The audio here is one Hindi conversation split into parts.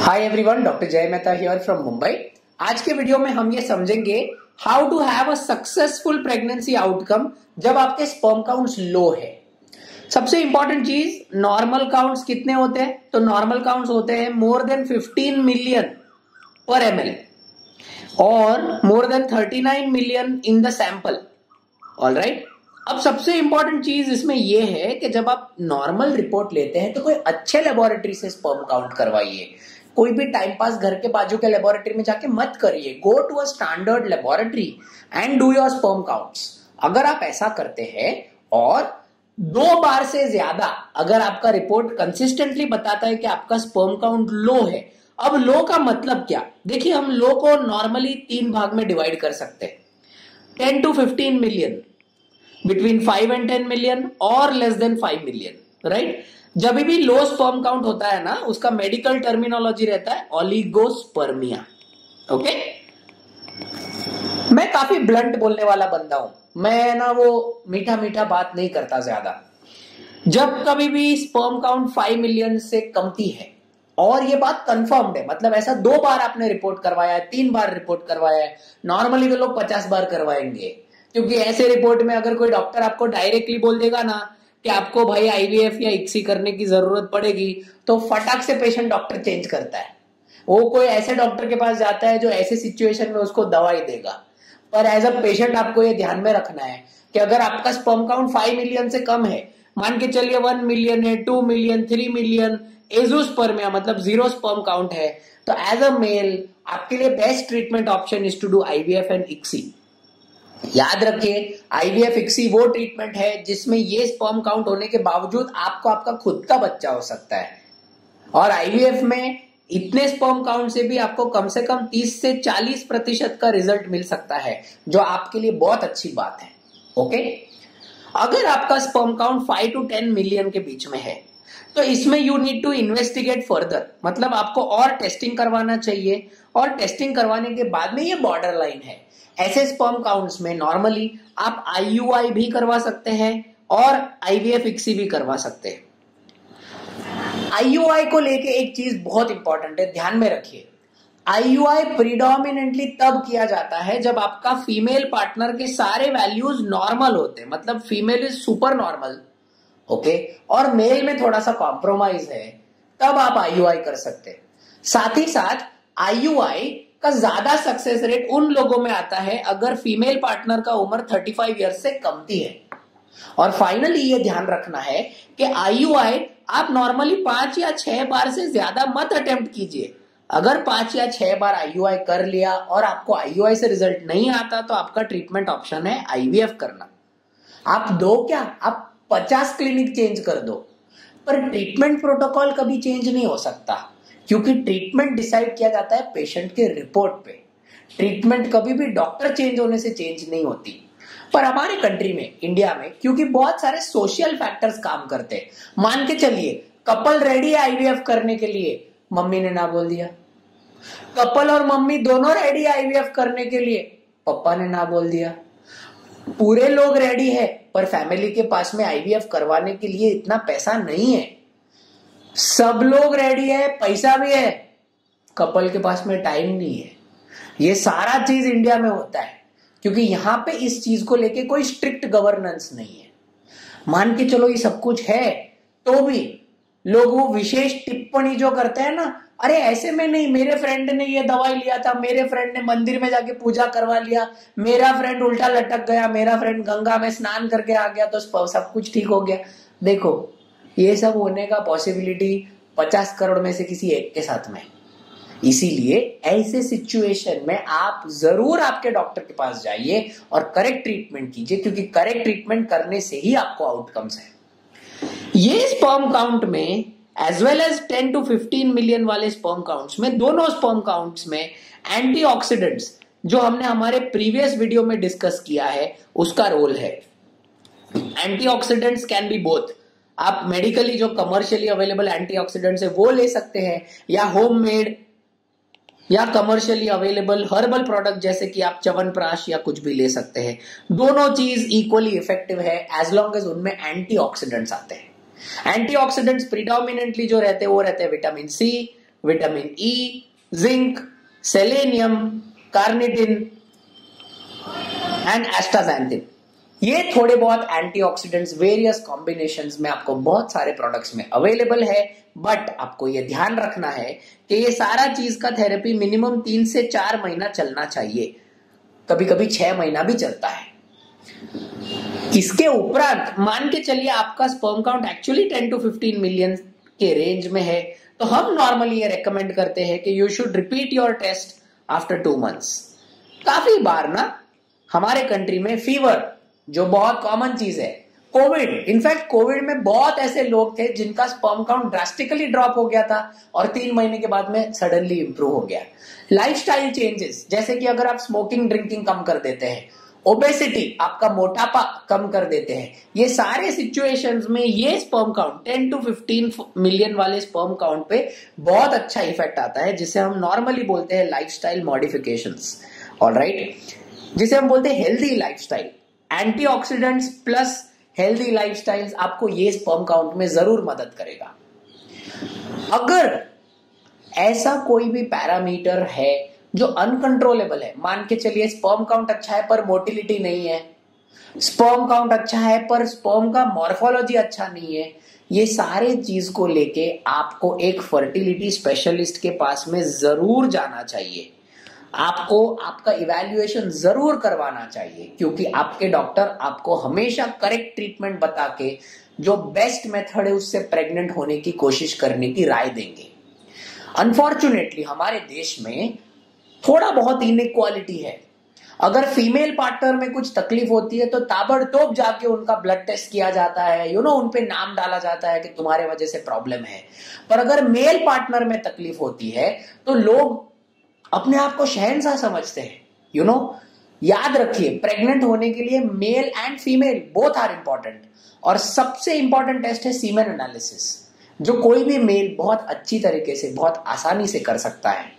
हाय एवरीवन, डॉक्टर जय मेहता हियर फ्रॉम मुंबई। आज के वीडियो में हम ये समझेंगे how to have a successful pregnancy outcome जब आपके स्पर्म काउंट्स लो है। सबसे इंपॉर्टेंट चीज, नॉर्मल काउंट्स कितने होते हैं? तो नॉर्मल काउंट्स होते हैं मोर देन 15 मिलियन पर एमएल और more than 39 million in the sample. Alright, अब सबसे इंपॉर्टेंट चीज इसमें यह है कि जब आप नॉर्मल रिपोर्ट लेते हैं तो कोई अच्छे लेबोरेटरी से स्पर्म काउंट करवाइए। कोई भी टाइम पास घर के बाजू के लेबोरेटरी में जाके मत करिए। Go to a standard laboratory and do your sperm counts. अगर आप ऐसा करते हैं और 2 बार से ज्यादा अगर आपका रिपोर्ट कंसिस्टेंटली बताता है कि आपका स्पर्म काउंट लो है। अब लो का मतलब क्या? देखिए, हम लो को नॉर्मली 3 भाग में डिवाइड कर सकते हैं, 10 to 15 million, between 5 and 10 million और लेस देन 5 मिलियन। राइट, जब भी लो स्पर्म काउंट होता है ना, उसका मेडिकल टर्मिनोलॉजी रहता है ओलिगोस्पर्मिया। ओके, मैं काफी ब्लंट बोलने वाला बंदा हूं, मैं ना वो मीठा मीठा बात नहीं करता ज्यादा। जब कभी भी स्पर्म काउंट 5 मिलियन से कमती है और ये बात कंफर्म्ड है, मतलब ऐसा 2 बार आपने रिपोर्ट करवाया है, 3 बार रिपोर्ट करवाया है, नॉर्मली तो लोग 50 बार करवाएंगे, क्योंकि ऐसे रिपोर्ट में अगर कोई डॉक्टर आपको डायरेक्टली बोल देगा ना कि आपको भाई आईवीएफ या इक्सी करने की जरूरत पड़ेगी, तो फटाक से पेशेंट डॉक्टर चेंज करता है। वो कोई ऐसे डॉक्टर के पास जाता है जो ऐसे सिचुएशन में उसको दवाई देगा। पर एज अ पेशेंट आपको ये ध्यान में रखना है कि अगर आपका स्पर्म काउंट 5 मिलियन से कम है, मान के चलिए 1 मिलियन है, 2 मिलियन, 3 मिलियन एजोस्पर्मिया मतलब 0 स्पर्म काउंट है, तो एज अ मेल आपके लिए best treatment option is to do IVF and ICSI. याद रखिए, आईवीएफ इक्सी वो ट्रीटमेंट है जिसमें ये स्पर्म काउंट होने के बावजूद आपको आपका खुद का बच्चा हो सकता है। और आईवीएफ में इतने स्पर्म काउंट से भी आपको कम से कम 30 से 40% का रिजल्ट मिल सकता है, जो आपके लिए बहुत अच्छी बात है। ओके, अगर आपका स्पर्म काउंट 5 to 10 मिलियन के बीच में है तो इसमें you need to investigate further, मतलब आपको और टेस्टिंग करवाना चाहिए। और टेस्टिंग करवाने के बाद में ये बॉर्डर लाइन है। ऐसे स्पर्म काउंट्स में नॉर्मली आप आईयूआई भी करवा सकते हैं और आईवीएफ इक्सी भी करवा सकते हैं। आईयूआई को लेके एक चीज बहुत इंपॉर्टेंट है, ध्यान में रखिए। आईयूआई प्रीडोमिनेंटली तब किया जाता है जब आपका फीमेल पार्टनर के सारे वैल्यूज नॉर्मल होते हैं, मतलब female is super normal, okay, और मेल में थोड़ा सा कॉम्प्रोमाइज है, तब आप आईयूआई कर सकते हैं। साथ ही साथ आईयूआई का ज्यादा सक्सेस रेट उन लोगों में आता है अगर फीमेल पार्टनर का उम्र 35 ईयर्स से कमती है। और फाइनली ये ध्यान रखना है कि आईयूआई आप नॉर्मली 5 या 6 बार से ज्यादा मत अटेम्प्ट कीजिए। अगर 5 या 6 बार आईयूआई कर लिया और आपको आईयूआई से रिजल्ट नहीं आता, तो आपका ट्रीटमेंट ऑप्शन है आईवीएफ करना। आप दो क्या, आप 50 क्लिनिक चेंज कर दो, पर ट्रीटमेंट प्रोटोकॉल कभी चेंज नहीं हो सकता, क्योंकि ट्रीटमेंट डिसाइड किया जाता है पेशेंट के रिपोर्ट पे। ट्रीटमेंट कभी भी डॉक्टर चेंज होने से चेंज नहीं होती। पर हमारे कंट्री में, इंडिया में, क्योंकि बहुत सारे सोशल फैक्टर्स काम करते हैं, मान के चलिए कपल रेडी है आईवीएफ करने के लिए, मम्मी ने ना बोल दिया। कपल और मम्मी दोनों रेडी है आईवीएफ करने के लिए, पापा ने ना बोल दिया। पूरे लोग रेडी है पर फैमिली के पास में आईवीएफ करवाने के लिए इतना पैसा नहीं है। सब लोग रेडी है, पैसा भी है, कपल के पास में टाइम नहीं है। ये सारा चीज इंडिया में होता है क्योंकि यहां पे इस चीज को लेके कोई स्ट्रिक्ट गवर्नेंस नहीं है। मान के चलो ये सब कुछ है तो भी लोग वो विशेष टिप्पणी जो करते हैं ना, अरे ऐसे में नहीं, मेरे फ्रेंड ने ये दवाई लिया था, मेरे फ्रेंड ने मंदिर में जाके पूजा करवा लिया, मेरा फ्रेंड उल्टा लटक गया, मेरा फ्रेंड गंगा में स्नान करके आ गया तो सब कुछ ठीक हो गया। देखो, ये सब होने का पॉसिबिलिटी 50 करोड़ में से किसी एक के साथ में। इसीलिए ऐसे सिचुएशन में आप जरूर आपके डॉक्टर के पास जाइए और करेक्ट ट्रीटमेंट कीजिए, क्योंकि करेक्ट ट्रीटमेंट करने से ही आपको आउटकम्स है। ये स्पर्म काउंट में as well as 10 to 15 million वाले स्पर्म काउंट्स में, दोनों स्पर्म काउंट्स में एंटीऑक्सीडेंट्स, जो हमने हमारे प्रीवियस वीडियो में डिस्कस किया है, उसका रोल है। एंटीऑक्सीडेंट्स कैन बी बोथ, आप मेडिकली जो कमर्शियली अवेलेबल एंटीऑक्सीडेंट्स है वो ले सकते हैं, या होममेड या कमर्शियली अवेलेबल हर्बल प्रोडक्ट जैसे कि आप च्यवनप्राश या कुछ भी ले सकते हैं। दोनों चीज इक्वली इफेक्टिव है एज लॉन्ग एज उनमें एंटीऑक्सीडेंट्स आते हैं। एंटीऑक्सीडेंट्स प्रीडोमिनेंटली जो रहते हैं वो रहते हैं vitamin C, vitamin E, zinc, selenium, carnitine and astaxanthin. ये थोड़े बहुत एंटीऑक्सीडेंट्स वेरियस कॉम्बिनेशंस में आपको बहुत सारे प्रोडक्ट्स में अवेलेबल है, बट आपको ये ध्यान रखना है कि ये सारा चीज का थेरेपी मिनिमम 3 से 4 महीना चलना चाहिए, कभी कभी 6 महीना भी चलता है। इसके उपरांत मान के चलिए आपका sperm count actually 10 to 15 million के रेंज में है, तो हम नॉर्मली ये रेकमेंड करते हैं कि you should repeat your test after 2 months। काफी बार ना हमारे कंट्री में फीवर जो बहुत कॉमन चीज है, कोविड, इनफैक्ट कोविड में बहुत ऐसे लोग थे जिनका स्पर्म काउंट ड्रास्टिकली ड्रॉप हो गया था और 3 महीने के बाद में सडनली इंप्रूव हो गया। लाइफस्टाइल चेंजेस, जैसे कि अगर आप स्मोकिंग ड्रिंकिंग कम कर देते हैं, ओबेसिटी, आपका मोटापा कम कर देते हैं, ये सारे सिचुएशंस में ये स्पर्म काउंट 10 to 15 मिलियन वाले स्पर्म काउंट पे बहुत अच्छा इफेक्ट आता है, जिसे हम नॉर्मली बोलते हैं लाइफस्टाइल मॉडिफिकेशंस। ऑलराइट, जिसे हम बोलते हैं healthy lifestyle. Antioxidants plus healthy lifestyles आपको ये स्पर्म काउंट में जरूर मदद करेगा। अगर ऐसा कोई भी पैरामीटर है जो अनकंट्रोलेबल है, मान के चलिए स्पर्म काउंट अच्छा है पर मोटिलिटी नहीं है, स्पर्म काउंट अच्छा है पर स्पर्म का मॉर्फोलॉजी अच्छा नहीं है, ये सारे चीज को लेके आपको एक फर्टिलिटी स्पेशलिस्ट के पास में जरूर जाना चाहिए। आपको आपका इवैल्यूएशन जरूर करवाना चाहिए, क्योंकि आपके डॉक्टर आपको हमेशा करेक्ट ट्रीटमेंट बता के जो बेस्ट मेथड है उससे प्रेग्नेंट होने की कोशिश करने की राय देंगे। अनफॉर्चुनेटली हमारे देश में थोड़ा बहुत इनइक्वालिटी है। अगर फीमेल पार्टनर में कुछ तकलीफ होती है तो ताबड़तोड़ जाके उनका ब्लड टेस्ट किया जाता है, उन पे नाम डाला जाता है कि तुम्हारे वजह से प्रॉब्लम है। पर अगर मेल पार्टनर में तकलीफ होती है तो लोग अपने आप को शहंशाह समझते हैं। याद रखिए, प्रेग्नेंट होने के लिए male and female both are important, और सबसे इंपॉर्टेंट टेस्ट है सीमेन एनालिसिस, जो कोई भी मेल बहुत अच्छी तरीके से बहुत आसानी से कर सकता है।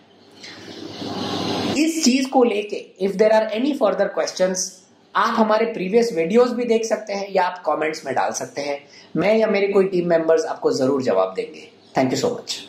इस चीज को लेके if there are any further questions, आप हमारे प्रीवियस वीडियोस भी देख सकते हैं या आप कमेंट्स में डाल सकते हैं। मैं या मेरे कोई टीम मेंबर्स आपको जरूर जवाब देंगे। Thank you so much.